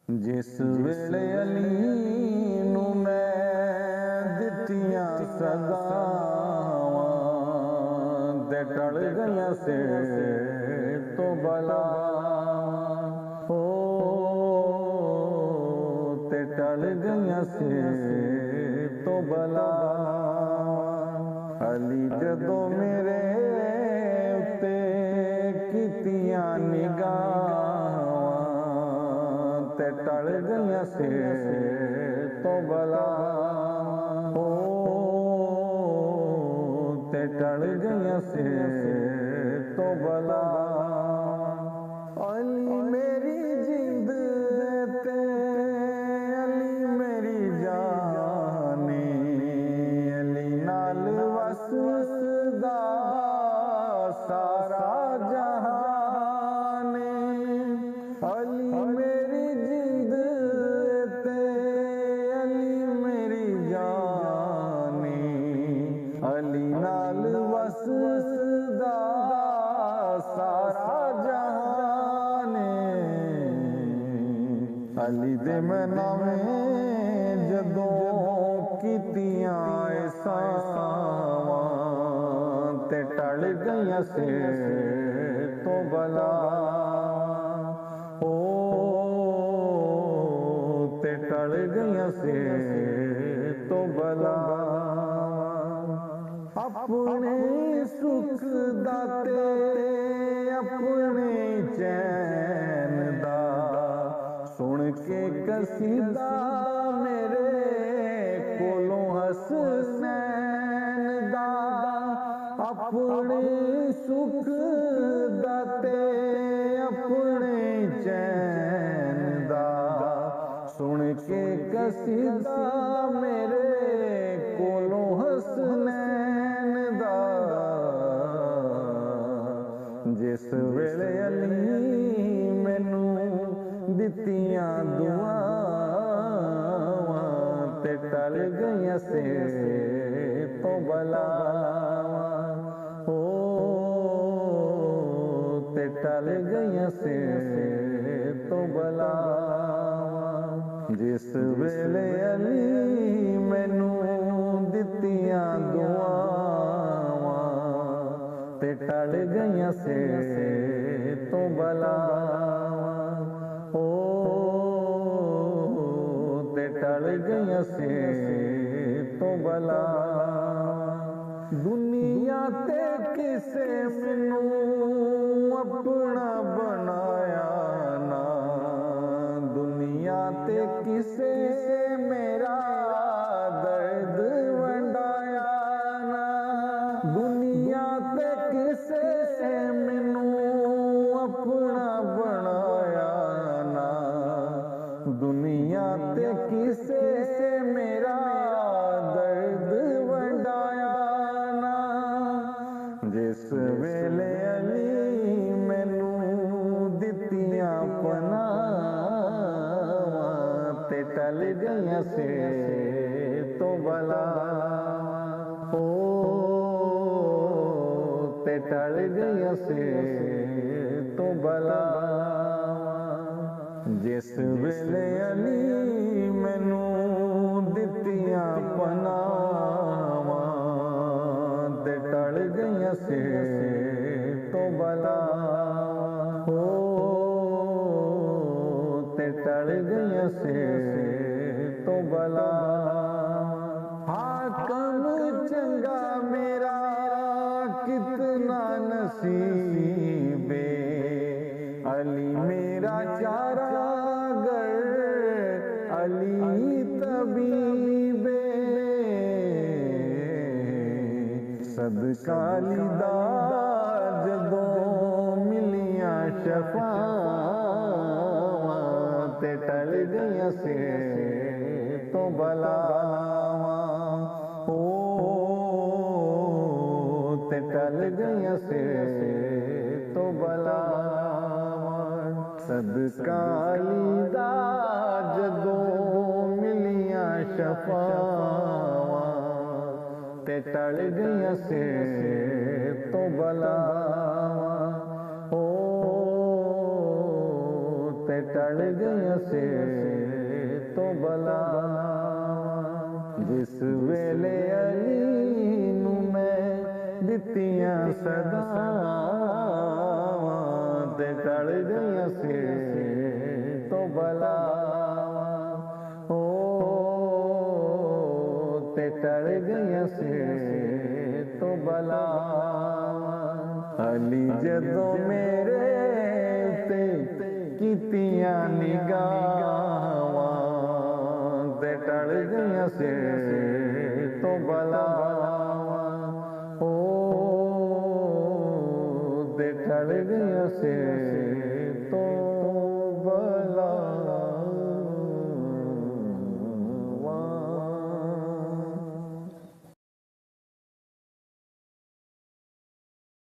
जिस वेले अली नू मैं दित्तियां सदावां ते टल गईयां से तो बलावां हो ते टल गईयां से तो बलावां। अली जदों मेरे उत्ते कीतियां निगाहां ते टल गईयां से तो बलावां हो ते टल गईयां से तो बलावां। अली मेरी जिंद ते अली मेरी जाने अली नाल वसदा सारा जहाने। अली मेरी जिंद ते अली मेरी जाने अली नाल वसदा सारा जहाने। अली दे मैं नावें जदों कीतियां एहसावां ते टल गईयां से तो बलावां हो ते टल गईयां से तो बलावां। अपने सुख दाते अपने चैन दा सुन के कसीदा मेरे कोलों हसनैन दा। अपने सुख दाते अपने चैन दा सुन के कसीदा मेरे कोलों हसनैन दा। जिस वेले अली मैनू दित्तियां दुआवां ते टल गईयां से तो बलावां हो ते टल गईयां से तो बलावां। जिस वेले अली मैनू दित्तियां दुआवां ते टल गईयां से तो बलावां हो ते टल गईयां से तो बलावां। दुनिया ते किसे मैनू अपना बनाया ना दुनिया ते किसे मेरा दर्द वंडाया ना। दुनिया ते किसे मैनू अपना बनाया ना दुनिया ते किसे मेरा दर्द वंडाया ना। जिस वेले अली मैनू दित्तियां पनावां ते टल गईयां से तो बलावां हो ते टल गईयां से तो बलावां। जिस वेले अली मैनू दित्तियां पनावां ते टल गईयां से तो बलावां हो ते टल गईयां से तो बलावां। हाकम चंगा मेरा कितना नसीबे अली मेरा चारागर अली तबीबे। सदका लीदा जदों मिलियां शफावां ते टल गईयां से तो बलावां हो ते टल गईयां से तो बलावां। सदका लीदा जदों मिलियां शफावां ते टल गईयां से तो बलावां हो ते टल गई से तो बला जिस वेले अली नू मैं दित्तियां सदावां ते टल गई से तो बला ते टल गई से तो बला अली जदों मेरे ते कीतियां निगाहां ते टल गई से तो बला ते टल गई से तो बला।